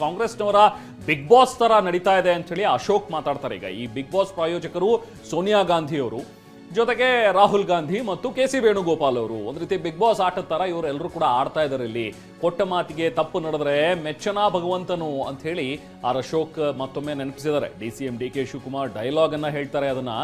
ಕಾಂಗ್ರೆಸ್ನವರ big boss ತರ ನಡೀತಾ ಇದೆ ಅಂತ ಹೇಳಿ ಅಶೋಕ್ ಮಾತಾಡ್ತಾರೆ. ಈಗ ಈ ಬಿಗ್ ಬಾಸ್ ಪ್ರಾಯೋಜಕರು ಸೋನಿಯಾ ಗಾಂಧಿ ಅವರು, ಜೊತೆಗೆ ರಾಹುಲ್ ಗಾಂಧಿ ಮತ್ತು ಕೆ.ಸಿ. ವೇಣುಗೋಪಾಲ್ ಅವರು. ಒಂದು ರೀತಿ ಬಿಗ್ ಬಾಸ್ ಆಟದ ತರ ಇವರೆಲ್ಲರೂ ಕೂಡ ಆಡ್ತಾ ಇದ್ದಾರೆ. ಇಲ್ಲಿ ಕೊಟ್ಟ ಮಾತಿಗೆ ತಪ್ಪು ನಡೆದ್ರೆ ಮೆಚ್ಚನಾ ಭಗವಂತನು ಅಂತ ಹೇಳಿ ಆರ್ ಅಶೋಕ್ ಮತ್ತೊಮ್ಮೆ ನೆನಪಿಸಿದ್ದಾರೆ. DCM DK ಶಿವಕುಮಾರ್ ಡೈಲಾಗ್ ಅನ್ನ ಹೇಳ್ತಾರೆ, ಅದನ್ನ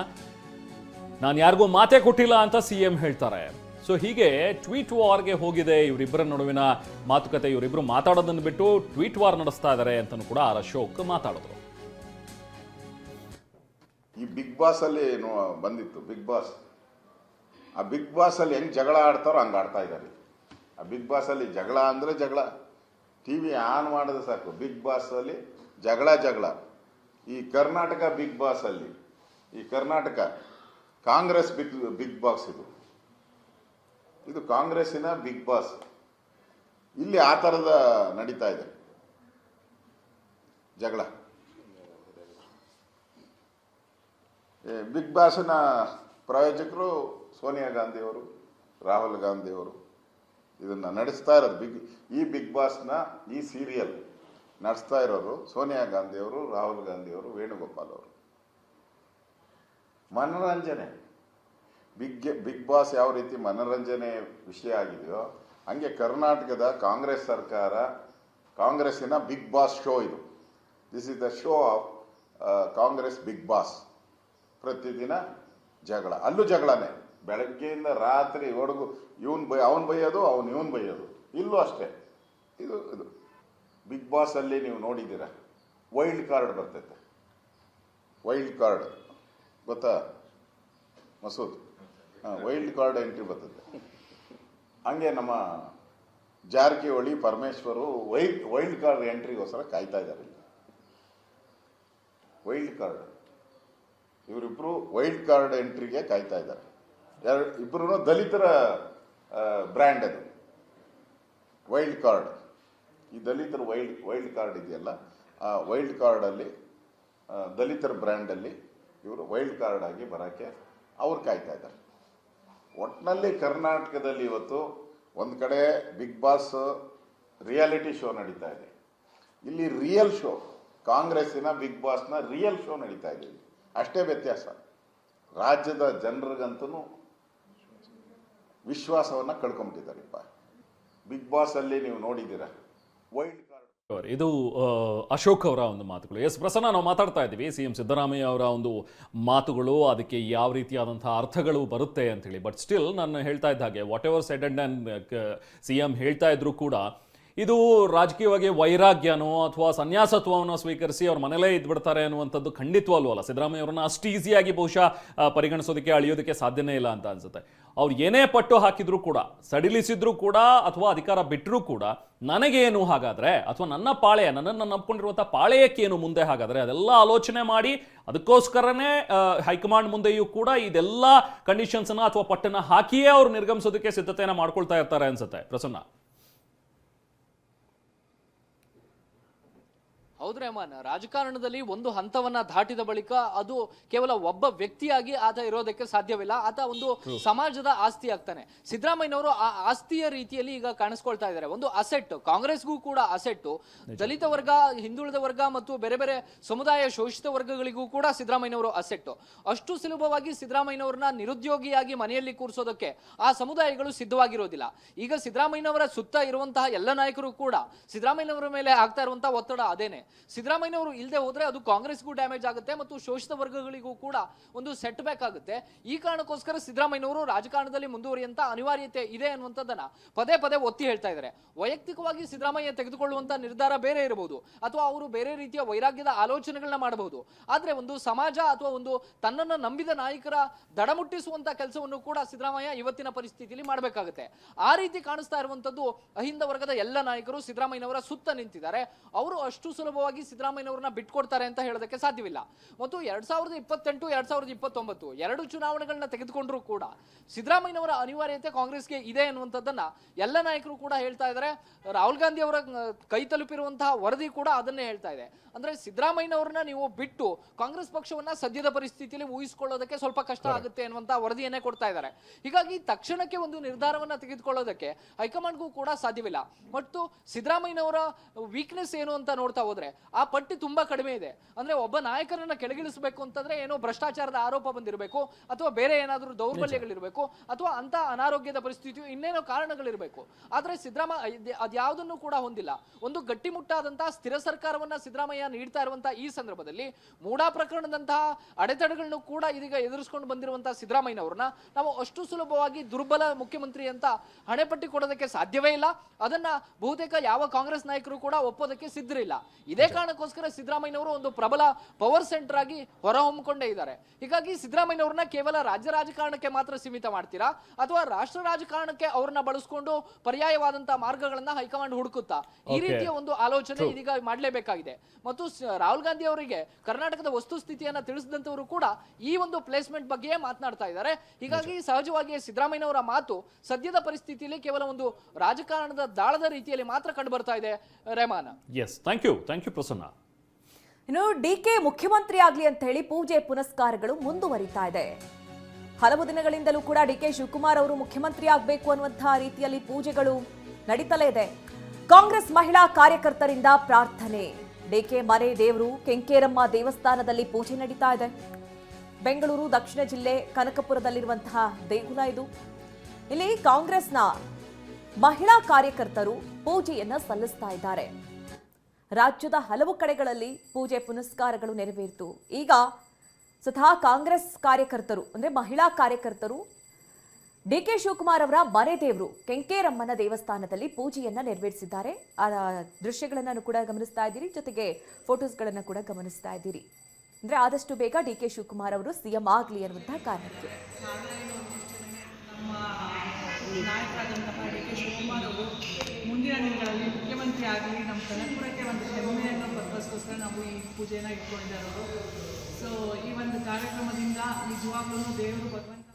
ನಾನು ಯಾರಿಗೂ ಮಾತೇ ಕೊಟ್ಟಿಲ್ಲ ಅಂತ CM ಹೇಳ್ತಾರೆ. ಸೊ ಹೀಗೆ ಟ್ವೀಟ್ ವಾರ್ಗೆ ಹೋಗಿದೆ ಇವರಿಬ್ಬರ ನಡುವಿನ ಮಾತುಕತೆ. ಇವರಿಬ್ಬರು ಮಾತಾಡೋದನ್ನು ಬಿಟ್ಟು ಟ್ವೀಟ್ ವಾರ್ ನಡೆಸ್ತಾ ಇದ್ದಾರೆ ಅಂತಲೂ ಕೂಡ ಆರ್ ಅಶೋಕ್ ಮಾತಾಡಿದ್ರು. ಈ ಬಿಗ್ ಬಾಸ್ ಅಲ್ಲಿ ಬಂದಿತ್ತು ಬಿಗ್ ಬಾಸ್. ಆ ಬಿಗ್ ಬಾಸ್ ಅಲ್ಲಿ ಹೆಂಗ್ ಜಗಳ ಆಡ್ತಾರೋ ಹಂಗ ಆಡ್ತಾ ಇದ್ದಾರೆ. ಆ ಬಿಗ್ ಬಾಸ್ ಅಲ್ಲಿ ಜಗಳ ಅಂದ್ರೆ ಜಗಳ, ಟಿವಿ ಆನ್ ಮಾಡಿದ್ರೆ ಸಾಕು ಬಿಗ್ ಬಾಸ್ ಅಲ್ಲಿ ಜಗಳ. ಈ ಕರ್ನಾಟಕ ಬಿಗ್ ಬಾಸ್ ಅಲ್ಲಿ, ಈ ಕರ್ನಾಟಕ ಕಾಂಗ್ರೆಸ್ ಬಿಗ್ ಬಾಸ್, ಇದು ಕಾಂಗ್ರೆಸ್ಸಿನ ಬಿಗ್ ಬಾಸ್. ಇಲ್ಲಿ ಆ ಥರದ ನಡೀತಾ ಇದೆ ಜಗಳ. ಬಿಗ್ ಬಾಸ್ನ ಪ್ರಾಯೋಜಕರು ಸೋನಿಯಾ ಗಾಂಧಿ ಅವರು, ರಾಹುಲ್ ಗಾಂಧಿ ಅವರು ಇದನ್ನ ನಡೆಸ್ತಾ ಇರೋದು. ಈ ಬಿಗ್ ಬಾಸ್ನ ಈ ಸೀರಿಯಲ್ ನಡೆಸ್ತಾ ಇರೋರು ಸೋನಿಯಾ ಗಾಂಧಿ ಅವರು, ರಾಹುಲ್ ಗಾಂಧಿ ಅವರು, ವೇಣುಗೋಪಾಲ್ ಅವರು. ಮನೋರಂಜನೆ, ಬಿಗ್ ಬಾಸ್ ಯಾವ ರೀತಿ ಮನೋರಂಜನೆ ವಿಷಯ ಆಗಿದೆಯೋ ಹಂಗೆ ಕರ್ನಾಟಕದ ಕಾಂಗ್ರೆಸ್ ಸರ್ಕಾರ, ಕಾಂಗ್ರೆಸ್ಸಿನ ಬಿಗ್ ಬಾಸ್ ಶೋ ಇದು. This is the show of Congress big boss. ಪ್ರತಿದಿನ ಜಗಳ, ಅಲ್ಲೂ ಜಗಳನೇ, ಬೆಳಗ್ಗೆಯಿಂದ ರಾತ್ರಿ ಹೊಡಗು ಅವನು ಬೈಯೋದು, ಇವನ್ ಬೈಯೋದು. ಇಲ್ಲೂ ಅಷ್ಟೇ. ಇದು ಬಿಗ್ ಬಾಸ್ ಅಲ್ಲಿ ನೀವು ನೋಡಿದ್ದೀರಾ, ವೈಲ್ಡ್ ಕಾರ್ಡ್ ಬರ್ತೈತೆ. ವೈಲ್ಡ್ ಕಾರ್ಡ್ ಗೊತ್ತಾ ಮಸೂದ್? ವೈಲ್ಡ್ ಕಾರ್ಡ್ ಎಂಟ್ರಿ ಬರ್ತದೆ. ಹಂಗೆ ನಮ್ಮ ಜಾರಕಿಹೊಳಿ, ಪರಮೇಶ್ವರು ವೈಲ್ಡ್ ಕಾರ್ಡ್ ಎಂಟ್ರಿಗೋಸ್ಕರ ಕಾಯ್ತಾ ಇದ್ದಾರೆ. ವೈಲ್ಡ್ ಕಾರ್ಡ್, ಇವರಿಬ್ರು ವೈಲ್ಡ್ ಕಾರ್ಡ್ ಎಂಟ್ರಿಗೆ ಕಾಯ್ತಾ ಇದ್ದಾರೆ. ಇಬ್ಬರು ದಲಿತರ ಬ್ರ್ಯಾಂಡ್ ಅದು ವೈಲ್ಡ್ ಕಾರ್ಡ್. ಈ ದಲಿತರ ವೈಲ್ಡ್ ಕಾರ್ಡ್ ಇದೆಯಲ್ಲ, ಆ ವೈಲ್ಡ್ ಕಾರ್ಡಲ್ಲಿ ದಲಿತರ ಬ್ರ್ಯಾಂಡಲ್ಲಿ ಇವರು ವೈಲ್ಡ್ ಕಾರ್ಡ್ ಆಗಿ ಬರೋಕ್ಕೆ ಅವ್ರು ಕಾಯ್ತಾ ಇದ್ದಾರೆ. ಒಟ್ಟಿನಲ್ಲಿ ಕರ್ನಾಟಕದಲ್ಲಿ ಇವತ್ತು ಒಂದು ಕಡೆ ಬಿಗ್ ಬಾಸ್ ರಿಯಾಲಿಟಿ ಶೋ ನಡೀತಾ ಇದೆ, ಇಲ್ಲಿ ರಿಯಲ್ ಶೋ, ಕಾಂಗ್ರೆಸ್ಸಿನ ಬಿಗ್ ಬಾಸ್ನ ರಿಯಲ್ ಶೋ ನಡೀತಾ ಇದೆ. ಅಷ್ಟೇ ವ್ಯತ್ಯಾಸ. ರಾಜ್ಯದ ಜನರಿಗಂತೂ ವಿಶ್ವಾಸವನ್ನ ಕಳ್ಕೊಂಡ್ಬಿಟ್ಟಿದ್ದಾರೆಪ್ಪ. ಬಿಗ್ ಬಾಸ್ ಅಲ್ಲಿ ನೀವು ನೋಡಿದ್ದೀರಾ ವೈಲ್ಡ್ ಕಾರ್ಡ್. ಇದು ಅಶೋಕ್ ಅವರ ಒಂದು ಮಾತುಗಳು. ಎಸ್ ಪ್ರಸನ್ನ, ನಾವು ಮಾತಾಡ್ತಾ ಇದ್ದೀವಿ CM ಸಿದ್ದರಾಮಯ್ಯ ಅವರ ಒಂದು ಮಾತುಗಳು, ಅದಕ್ಕೆ ಯಾವ ರೀತಿಯಾದಂತಹ ಅರ್ಥಗಳು ಬರುತ್ತೆ ಅಂತೇಳಿ. ಬಟ್ ಸ್ಟಿಲ್ ನಾನು ಹೇಳ್ತಾ ಇದ್ದ ಹಾಗೆ what ever said and CM ಹೇಳ್ತಾ ಇದ್ರು ಕೂಡ ಇದು ರಾಜಕೀಯವಾಗಿ ವೈರಾಗ್ಯನೋ ಅಥವಾ ಸನ್ಯಾಸತ್ವವನ್ನು ಸ್ವೀಕರಿಸಿ ಅವ್ರ ಮನೇಲೇ ಇದ್ಬಿಡ್ತಾರೆ ಅನ್ನುವಂಥದ್ದು ಖಂಡಿತವಲ್ಲೂ ಅಲ್ಲ. ಸಿದ್ದರಾಮಯ್ಯ ಅವರನ್ನ ಅಷ್ಟು ಈಸಿಯಾಗಿ ಬಹುಶಃ ಪರಿಗಣಿಸೋದಕ್ಕೆ, ಅಳಿಯೋದಕ್ಕೆ ಸಾಧ್ಯನೇ ಇಲ್ಲ ಅಂತ ಅನ್ಸುತ್ತೆ. ಅವ್ರು ಏನೇ ಪಟ್ಟು ಹಾಕಿದ್ರು ಕೂಡ, ಸಡಿಲಿಸಿದ್ರು ಕೂಡ, ಅಥವಾ ಅಧಿಕಾರ ಬಿಟ್ಟರೂ ಕೂಡ, ನನಗೇನು ಹಾಗಾದ್ರೆ, ಅಥವಾ ನನ್ನ ಪಾಳೆಯ, ನನ್ನನ್ನು ನಂಬ್ಕೊಂಡಿರುವಂಥ ಪಾಳೆಯಕ್ಕೇನು ಮುಂದೆ ಹಾಗಾದ್ರೆ, ಅದೆಲ್ಲ ಆಲೋಚನೆ ಮಾಡಿ ಅದಕ್ಕೋಸ್ಕರನೇ ಹೈಕಮಾಂಡ್ ಮುಂದೆಯೂ ಕೂಡ ಇದೆಲ್ಲ ಕಂಡೀಷನ್ಸ್ನ ಅಥವಾ ಪಟ್ಟನ್ನ ಹಾಕಿಯೇ ಅವ್ರು ನಿರ್ಗಮಿಸೋದಕ್ಕೆ ಸಿದ್ಧತೆಯನ್ನು ಮಾಡ್ಕೊಳ್ತಾ ಇರ್ತಾರೆ ಅನ್ಸುತ್ತೆ. ಪ್ರಸನ್ನ. ಹೌದು ರೆಹಮಾನ್, ರಾಜಕಾರಣದಲ್ಲಿ ಒಂದು ಹಂತವನ್ನ ದಾಟಿದ ಬಳಿಕ ಅದು ಕೇವಲ ಒಬ್ಬ ವ್ಯಕ್ತಿಯಾಗಿ ಆತ ಇರೋದಕ್ಕೆ ಸಾಧ್ಯವಿಲ್ಲ. ಆತ ಒಂದು ಸಮಾಜದ ಆಸ್ತಿ ಆಗ್ತಾನೆ. ಸಿದ್ದರಾಮಯ್ಯನವರು ಆ ಆಸ್ತಿಯ ರೀತಿಯಲ್ಲಿ ಈಗ ಕಾಣಿಸ್ಕೊಳ್ತಾ ಇದ್ದಾರೆ. ಒಂದು ಅಸೆಟ್, ಕಾಂಗ್ರೆಸ್ಗೂ ಕೂಡ ಅಸೆಟ್, ದಲಿತ ವರ್ಗ, ಹಿಂದುಳಿದ ವರ್ಗ ಮತ್ತು ಬೇರೆ ಬೇರೆ ಸಮುದಾಯ ಶೋಷಿತ ವರ್ಗಗಳಿಗೂ ಕೂಡ ಸಿದ್ದರಾಮಯ್ಯನವರು ಅಸೆಟ್. ಅಷ್ಟು ಸುಲಭವಾಗಿ ಸಿದ್ದರಾಮಯ್ಯನವರನ್ನ ನಿರುದ್ಯೋಗಿಯಾಗಿ ಮನೆಯಲ್ಲಿ ಕೂರಿಸೋದಕ್ಕೆ ಆ ಸಮುದಾಯಗಳು ಸಿದ್ಧವಾಗಿರೋದಿಲ್ಲ. ಈಗ ಸಿದ್ದರಾಮಯ್ಯನವರ ಸುತ್ತ ಇರುವಂತಹ ಎಲ್ಲ ನಾಯಕರು ಕೂಡ ಸಿದ್ದರಾಮಯ್ಯನವರ ಮೇಲೆ ಆಗ್ತಾ ಇರುವಂತಹ ಒತ್ತಡ ಅದೇನೆ. ಸಿದ್ದರಾಮಯ್ಯನವರು ಇಲ್ಲದೆ ಹೋದ್ರೆ ಅದು ಕಾಂಗ್ರೆಸ್ಗೂ ಡ್ಯಾಮೇಜ್ ಆಗುತ್ತೆ ಮತ್ತು ಶೋಷಿತ ವರ್ಗಗಳಿಗೂ ಕೂಡ ಒಂದು ಸೆಟ್ ಬ್ಯಾಕ್ ಆಗುತ್ತೆ. ಈ ಕಾರಣಕ್ಕೋಸ್ಕರ ಸಿದ್ದರಾಮಯ್ಯನವರು ರಾಜಕಾರಣದಲ್ಲಿ ಮುಂದುವರಿಯಂತ ಅನಿವಾರ್ಯತೆ ಇದೆ ಅನ್ನುವಂಥದ್ದನ್ನ ಪದೇ ಪದೇ ಒತ್ತಿ ಹೇಳ್ತಾ ಇದ್ದಾರೆ. ವೈಯಕ್ತಿಕವಾಗಿ ಸಿದ್ದರಾಮಯ್ಯ ತೆಗೆದುಕೊಳ್ಳುವಂತ ನಿರ್ಧಾರ ಬೇರೆ ಇರಬಹುದು, ಅಥವಾ ಅವರು ಬೇರೆ ರೀತಿಯ ವೈರಾಗ್ಯದ ಆಲೋಚನೆಗಳನ್ನ ಮಾಡಬಹುದು. ಆದ್ರೆ ಒಂದು ಸಮಾಜ ಅಥವಾ ಒಂದು ತನ್ನನ್ನು ನಂಬಿದ ನಾಯಕರ ದಡಮುಟ್ಟಿಸುವಂತ ಕೆಲಸವನ್ನು ಕೂಡ ಸಿದ್ದರಾಮಯ್ಯ ಇವತ್ತಿನ ಪರಿಸ್ಥಿತಿಯಲ್ಲಿ ಮಾಡಬೇಕಾಗುತ್ತೆ. ಆ ರೀತಿ ಕಾಣಿಸ್ತಾ ಇರುವಂತದ್ದು ಅಹಿಂದ ವರ್ಗದ ಎಲ್ಲ ನಾಯಕರು ಸಿದ್ದರಾಮಯ್ಯನವರ ಸುತ್ತ ನಿಂತಿದ್ದಾರೆ. ಅವರು ಅಷ್ಟು ಸುಲಭ ಸುಲಭವಾಗಿ ಸಿದ್ದರಾಮಯ್ಯನವ್ರನ್ನ ಬಿಟ್ಕೊಡ್ತಾರೆ ಅಂತ ಹೇಳೋದಕ್ಕೆ ಸಾಧ್ಯವಿಲ್ಲ. ಮತ್ತು 2028 2029 ಎರಡು ಚುನಾವಣೆಗಳನ್ನ ತೆಗೆದುಕೊಂಡ್ರು ಕೂಡ ಸಿದ್ದರಾಮಯ್ಯನವರ ಅನಿವಾರ್ಯತೆ ಕಾಂಗ್ರೆಸ್ಗೆ ಇದೆ ಅನ್ನುವಂಥದ್ದನ್ನ ಎಲ್ಲ ನಾಯಕರು ಕೂಡ ಹೇಳ್ತಾ ಇದ್ದಾರೆ. ರಾಹುಲ್ ಗಾಂಧಿ ಅವರ ಕೈ ತಲುಪಿರುವಂತಹ ವರದಿ ಕೂಡ ಅದನ್ನೇ ಹೇಳ್ತಾ ಇದೆ. ಅಂದ್ರೆ ಸಿದ್ದರಾಮಯ್ಯನವ್ರನ್ನ ನೀವು ಬಿಟ್ಟು ಕಾಂಗ್ರೆಸ್ ಪಕ್ಷವನ್ನ ಸದ್ಯದ ಪರಿಸ್ಥಿತಿಯಲ್ಲಿ ಊಹಿಸಿಕೊಳ್ಳೋದಕ್ಕೆ ಸ್ವಲ್ಪ ಕಷ್ಟ ಆಗುತ್ತೆ ಅನ್ನುವಂತ ವರದಿಯನ್ನೇ ಕೊಡ್ತಾ ಇದ್ದಾರೆ. ಹೀಗಾಗಿ ತಕ್ಷಣಕ್ಕೆ ಒಂದು ನಿರ್ಧಾರವನ್ನ ತೆಗೆದುಕೊಳ್ಳೋದಕ್ಕೆ ಹೈಕಮಾಂಡ್ಗೂ ಕೂಡ ಸಾಧ್ಯವಿಲ್ಲ. ಮತ್ತು ಸಿದ್ದರಾಮಯ್ಯನವರ ವೀಕ್ನೆಸ್ ಏನು ಅಂತ ನೋಡ್ತಾ ಹೋದ್ರೆ ಆ ಪಟ್ಟಿ ತುಂಬಾ ಕಡಿಮೆ ಇದೆ. ಅಂದ್ರೆ ಒಬ್ಬ ನಾಯಕರನ್ನ ಕೆಳಗಿಳಿಸಬೇಕು ಅಂತಂದ್ರೆ ಏನೋ ಭ್ರಷ್ಟಾಚಾರದ ಆರೋಪ ಬಂದಿರಬೇಕು, ಅಥವಾ ಬೇರೆ ಏನಾದರೂ ದೌರ್ಬಲ್ಯಗಳಿರಬೇಕು, ಅಥವಾ ಅಂತ ಅನಾರೋಗ್ಯದ ಪರಿಸ್ಥಿತಿಯು ಇನ್ನೇನೋ ಕಾರಣಗಳಿರಬೇಕು. ಆದ್ರೆ ಸಿದ್ದರಾಮಯ್ಯ ಅದ್ಯಾವುದನ್ನು ಕೂಡ ಹೊಂದಿಲ್ಲ. ಒಂದು ಗಟ್ಟಿಮುಟ್ಟಾದಂತಹ ಸ್ಥಿರ ಸರ್ಕಾರವನ್ನ ಸಿದ್ದರಾಮಯ್ಯ ನೀಡ್ತಾ ಇರುವಂತಹ ಈ ಸಂದರ್ಭದಲ್ಲಿ ಮೂಡಾ ಪ್ರಕರಣದಂತಹ ಅಡೆತಡೆಗಳನ್ನು ಕೂಡ ಇದೀಗ ಎದುರಿಸಿಕೊಂಡು ಬಂದಿರುವಂತಹ ಸಿದ್ದರಾಮಯ್ಯನವ್ರನ್ನ ನಾವು ಅಷ್ಟು ಸುಲಭವಾಗಿ ದುರ್ಬಲ ಮುಖ್ಯಮಂತ್ರಿ ಅಂತ ಹಣೆಪಟ್ಟಿ ಕೊಡೋದಕ್ಕೆ ಸಾಧ್ಯವೇ ಇಲ್ಲ. ಅದನ್ನ ಬಹುತೇಕ ಯಾವ ಕಾಂಗ್ರೆಸ್ ನಾಯಕರು ಕೂಡ ಒಪ್ಪೋದಕ್ಕೆ ಸಿದ್ಧರಿಲ್ಲ. ಇದೇ ಕಾರಣಕ್ಕೋಸ್ಕರ ಸಿದ್ದರಾಮಯ್ಯನವರು ಒಂದು ಪ್ರಬಲ ಪವರ್ ಸೆಂಟರ್ ಆಗಿ ಹೊರಹೊಮ್ಮಿಕೊಂಡೇ ಇದ್ದಾರೆ. ಹೀಗಾಗಿ ಸಿದ್ದರಾಮಯ್ಯನವ್ರನ್ನ ಕೇವಲ ರಾಜ್ಯ ರಾಜಕಾರಣಕ್ಕೆ ಮಾತ್ರ ಸೀಮಿತ ಮಾಡ್ತೀರಾ, ಅಥವಾ ರಾಷ್ಟ್ರ ರಾಜಕಾರಣಕ್ಕೆ ಅವ್ರನ್ನ ಬಳಸ್ಕೊಂಡು ಪರ್ಯಾಯವಾದಂತಹ ಮಾರ್ಗಗಳನ್ನ ಹೈಕಮಾಂಡ್ ಹುಡುಕುತ್ತಾ? ಈ ರೀತಿಯ ಒಂದು ಆಲೋಚನೆ ಇದೀಗ ಮಾಡಲೇಬೇಕಾಗಿದೆ. ಮತ್ತು ರಾಹುಲ್ ಗಾಂಧಿ ಅವರಿಗೆ ಕರ್ನಾಟಕದ ವಸ್ತುಸ್ಥಿತಿಯನ್ನ ತಿಳಿಸಿದಂತವರು ಕೂಡ ಈ ಒಂದು ಪ್ಲೇಸ್ಮೆಂಟ್ ಬಗ್ಗೆಯೇ ಮಾತನಾಡ್ತಾ ಇದ್ದಾರೆ. ಹೀಗಾಗಿ ಸಹಜವಾಗಿ ಸಿದ್ದರಾಮಯ್ಯನವರ ಮಾತು ಸದ್ಯದ ಪರಿಸ್ಥಿತಿಯಲ್ಲಿ ಕೇವಲ ಒಂದು ರಾಜಕಾರಣದ ದಾಳದ ರೀತಿಯಲ್ಲಿ ಮಾತ್ರ ಕಂಡು ಬರ್ತಾ ಇದೆ. Rehman. Yes, thank you Prasanna. ಇನ್ನು ಡಿಕೆ ಮುಖ್ಯಮಂತ್ರಿ ಆಗ್ಲಿ ಅಂತ ಹೇಳಿ ಪೂಜೆ ಪುನಸ್ಕಾರಗಳು ಮುಂದುವರಿತಾ ಇದೆ. ಹಲವು ದಿನಗಳಿಂದಲೂ ಕೂಡ ಡಿಕೆ ಶಿವಕುಮಾರ್ ಅವರು ಮುಖ್ಯಮಂತ್ರಿ ಆಗಬೇಕು ಅನ್ನುವಂತಹ ರೀತಿಯಲ್ಲಿ ಪೂಜೆಗಳು ನಡೀತಲೇ ಇದೆ. ಕಾಂಗ್ರೆಸ್ ಮಹಿಳಾ ಕಾರ್ಯಕರ್ತರಿಂದ ಪ್ರಾರ್ಥನೆ. ಡಿಕೆ ಮನೆ ದೇವರು ಕೆಂಕೇರಮ್ಮ ದೇವಸ್ಥಾನದಲ್ಲಿ ಪೂಜೆ ನಡೀತಾ ಇದೆ. ಬೆಂಗಳೂರು ದಕ್ಷಿಣ ಜಿಲ್ಲೆ ಕನಕಪುರದಲ್ಲಿರುವಂತಹ ದೇಗುಲ ಇದು. ಇಲ್ಲಿ ಕಾಂಗ್ರೆಸ್ನ ಮಹಿಳಾ ಕಾರ್ಯಕರ್ತರು ಪೂಜೆಯನ್ನ ಸಲ್ಲಿಸ್ತಾ ಇದ್ದಾರೆ. ರಾಜ್ಯದ ಹಲವು ಕಡೆಗಳಲ್ಲಿ ಪೂಜೆ ಪುನಸ್ಕಾರಗಳು ನೆರವೇರಿತು. ಈಗ ಸ್ವತಃ ಕಾಂಗ್ರೆಸ್ ಕಾರ್ಯಕರ್ತರು ಅಂದ್ರೆ ಮಹಿಳಾ ಕಾರ್ಯಕರ್ತರು ಡಿಕೆ ಶಿವಕುಮಾರ್ ಅವರ ಮನೆ ದೇವರು ಕೆಂಕೇರಮ್ಮನ ದೇವಸ್ಥಾನದಲ್ಲಿ ಪೂಜೆಯನ್ನ ನೆರವೇರಿಸಿದ್ದಾರೆ. ಆ ದೃಶ್ಯಗಳನ್ನು ಕೂಡ ಗಮನಿಸ್ತಾ ಇದ್ದೀರಿ, ಜೊತೆಗೆ ಫೋಟೋಸ್ಗಳನ್ನು ಕೂಡ ಗಮನಿಸ್ತಾ ಇದ್ದೀರಿ. ಅಂದ್ರೆ ಆದಷ್ಟು ಬೇಗ ಡಿಕೆ ಶಿವಕುಮಾರ್ ಅವರು ಸಿಎಂ ಆಗಲಿ ಅನ್ನುವಂತಹ ಕಾರಣಕ್ಕೆ ನಮ್ಮ ನಾಯಕರಾದಂತಹ ಡಿ ಕೆ ಶಿವಕುಮಾರ್ ಅವರು ಮುಂದಿನ ದಿನಗಳಲ್ಲಿ ಮುಖ್ಯಮಂತ್ರಿ ಆಗಲಿ, ನಮ್ಮ ಕನಕಪುರಕ್ಕೆ ಒಂದು ಹೆಮ್ಮೆಯನ್ನು ಪರ್ಪಸ್ಗೋಸ್ಕರ ನಾವು ಈ ಪೂಜೆಯನ್ನು ಇಟ್ಕೊಂಡಿದ್ದಾರೆ. ಸೊ ಈ ಒಂದು ಕಾರ್ಯಕ್ರಮದಿಂದ ನಿಜವಾಗ್ಲೂ ದೇವರು ಭಗವಂತ